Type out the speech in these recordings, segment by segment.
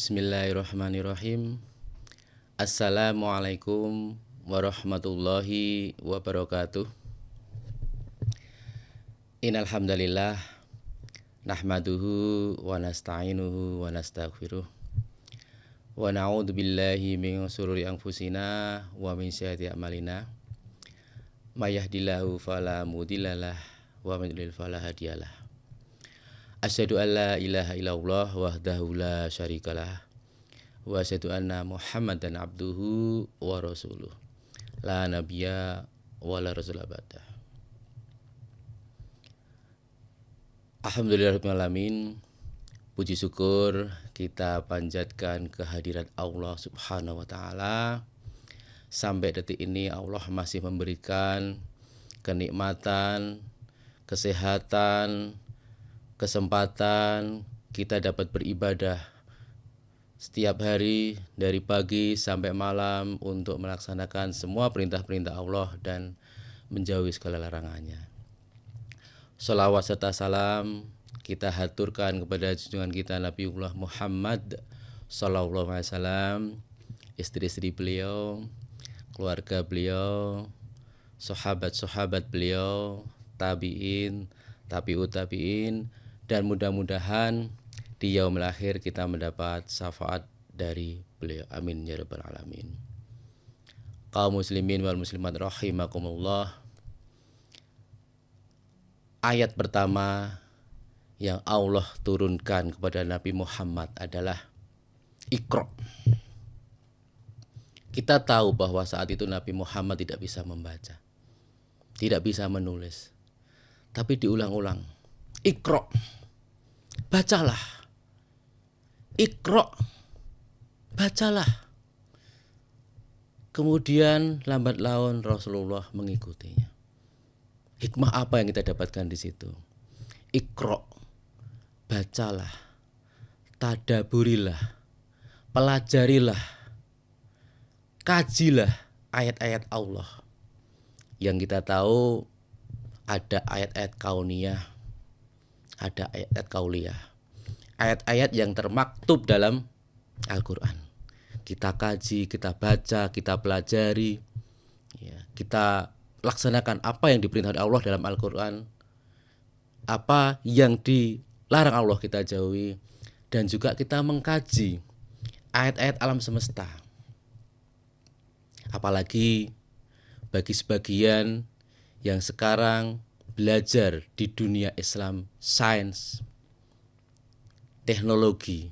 Bismillahirrahmanirrahim. Assalamualaikum warahmatullahi wabarakatuh. Innal hamdalillah nahmaduhu wa nasta'inuhu wa nastaghfiruh wa na'udzu billahi min shururi anfusina wa min sayyiati a'malina. May yahdihillahu fala mudhillalah wa may yudlil fala hadiyalah. Asyhadu an la ilaha illallah wahdahu la syarikalah wa asyhadu anna Muhammadan abduhu wa rasuluh la nabiyya wa la rasula ba'dah. Alhamdulillahirabbil alamin. Puji syukur kita panjatkan kehadirat Allah Subhanahu wa taala. Sampai detik ini Allah masih memberikan kenikmatan, kesehatan, kesempatan kita dapat beribadah setiap hari dari pagi sampai malam untuk melaksanakan semua perintah-perintah Allah dan menjauhi segala larangannya. Sholawat serta salam kita haturkan kepada junjungan kita Nabiullah Muhammad sallallahu alaihi wasallam, istri-istri beliau, keluarga beliau, sahabat-sahabat beliau, tabi'in, tabi'ut tabi'in, dan mudah-mudahan di yaumil akhir kita mendapat syafaat dari beliau. Amin ya rabbal alamin. Kaum muslimin wal muslimat rahimakumullah. Ayat pertama yang Allah turunkan kepada Nabi Muhammad adalah Iqra. Kita tahu bahwa saat itu Nabi Muhammad tidak bisa membaca, tidak bisa menulis, tapi diulang-ulang. Iqra, bacalah. Iqra, bacalah. Kemudian lambat laun Rasulullah mengikutinya. Hikmah apa yang kita dapatkan di situ? Iqra, bacalah, tadaburilah, pelajarilah, kajilah ayat-ayat Allah. Yang kita tahu ada ayat-ayat kauniyah, ada ayat-ayat kauliyah. Ayat-ayat yang termaktub dalam Al-Quran. Kita kaji, kita baca, kita pelajari, ya, kita laksanakan apa yang diperintahkan Allah dalam Al-Quran, apa yang dilarang Allah kita jauhi, dan juga kita mengkaji ayat-ayat alam semesta. Apalagi bagi sebagian yang sekarang belajar di dunia Islam, sains, teknologi.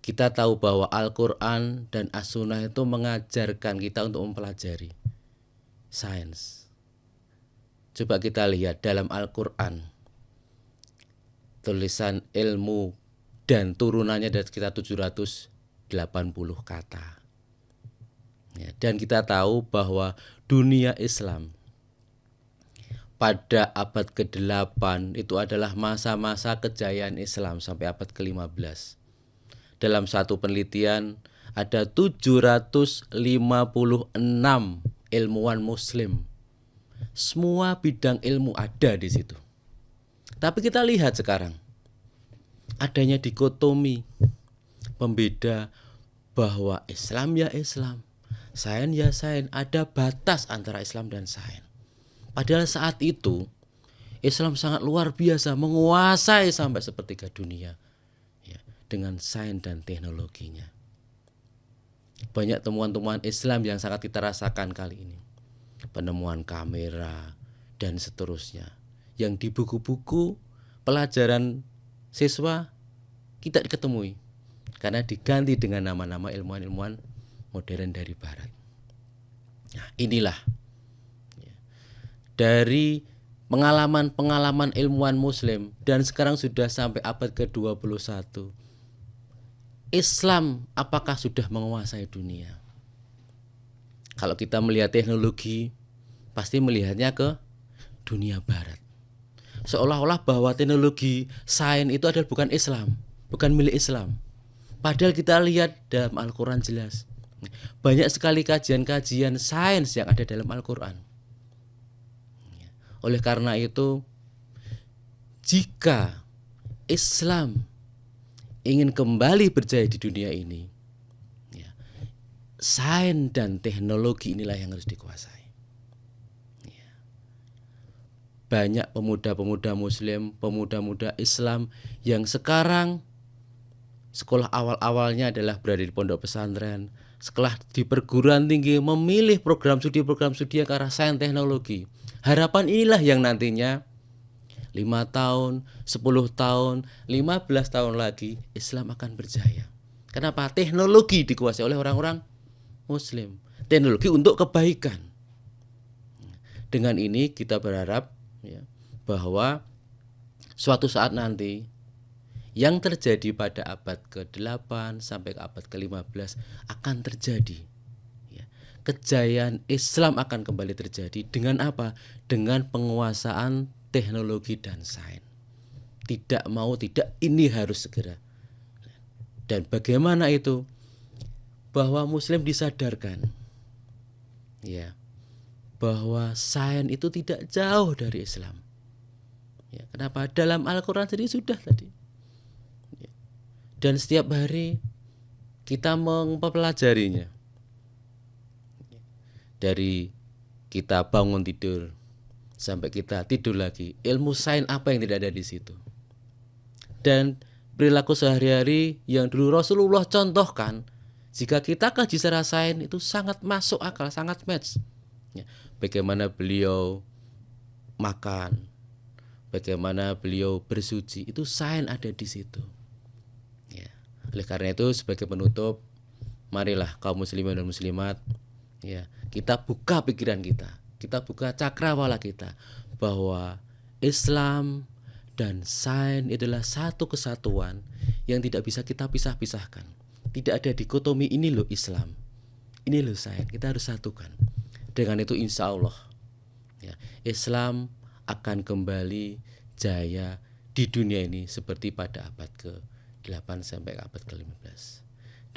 Kita tahu bahwa Al-Quran dan As-Sunnah itu mengajarkan kita untuk mempelajari sains. Coba kita lihat dalam Al-Quran, tulisan ilmu dan turunannya dari sekitar 780 kata. Ya, dan kita tahu bahwa dunia Islam pada abad ke-8 itu adalah masa-masa kejayaan Islam sampai abad ke-15. Dalam satu penelitian ada 756 ilmuwan muslim. Semua bidang ilmu ada di situ. Tapi kita lihat sekarang adanya dikotomi, pembeda bahwa Islam ya Islam, sains ya sains, ada batas antara Islam dan sains. Padahal saat itu Islam sangat luar biasa, menguasai sampai sepertiga dunia, ya, dengan sains dan teknologinya. Banyak temuan-temuan Islam yang sangat kita rasakan kali ini. Penemuan kamera dan seterusnya, yang di buku-buku pelajaran siswa kita ketemui, karena diganti dengan nama-nama ilmuwan-ilmuwan modern dari barat. Nah, inilah dari pengalaman-pengalaman ilmuwan muslim, dan sekarang sudah sampai abad ke-21. Islam apakah sudah menguasai dunia? Kalau kita melihat teknologi, pasti melihatnya ke dunia barat. Seolah-olah bahwa teknologi sains itu adalah bukan Islam, bukan milik Islam. Padahal kita lihat dalam Al-Quran jelas, banyak sekali kajian-kajian sains yang ada dalam Al-Quran. Oleh karena itu, jika Islam ingin kembali berjaya di dunia ini, ya, sains dan teknologi inilah yang harus dikuasai. Ya. Banyak pemuda-pemuda Muslim, pemuda-muda Islam yang sekarang sekolah awal-awalnya adalah berada di pondok pesantren, setelah di perguruan tinggi memilih program studi yang ke arah sains teknologi. Harapan inilah yang nantinya 5 tahun, 10 tahun, 15 tahun lagi Islam akan berjaya. Kenapa? Teknologi dikuasai oleh orang-orang Muslim. Teknologi untuk kebaikan. Dengan ini kita berharap, ya, bahwa suatu saat nanti yang terjadi pada abad ke-8 sampai ke abad ke-15 akan terjadi. Ya. Kejayaan Islam akan kembali terjadi dengan apa? Dengan penguasaan teknologi dan sains. Tidak mau tidak, ini harus segera. Dan bagaimana itu? Bahwa Muslim disadarkan, ya, bahwa sains itu tidak jauh dari Islam. Ya, kenapa? Dalam Al-Quran sendiri sudah tadi. Ya. Dan setiap hari kita mempelajarinya. Dari kita bangun tidur sampai kita tidur lagi, ilmu sains apa yang tidak ada di situ. Dan perilaku sehari-hari yang dulu Rasulullah contohkan, jika kita kaji secara sains itu sangat masuk akal, sangat match. Ya, bagaimana beliau makan, bagaimana beliau bersuci, itu sains ada di situ. Ya. Oleh karena itu sebagai penutup, marilah kaum muslimin dan muslimat, ya, kita buka pikiran kita buka cakrawala kita, bahwa Islam dan sains adalah satu kesatuan yang tidak bisa kita pisah-pisahkan. Tidak ada dikotomi, ini loh Islam, ini loh sains, kita harus satukan. Dengan itu insya Allah, ya, Islam akan kembali jaya di dunia ini seperti pada abad ke-8 sampai abad ke-15.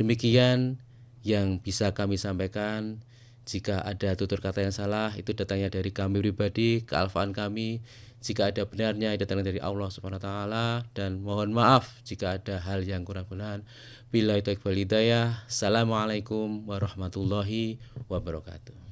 Demikian yang bisa kami sampaikan. Jika ada tutur kata yang salah, itu datangnya dari kami pribadi, kealfaan kami. Jika ada benarnya, itu datang dari Allah Subhanahu wa taala, dan mohon maaf jika ada hal yang kurang berkenan. Billahi taufiq wal hidayah. Assalamualaikum warahmatullahi wabarakatuh.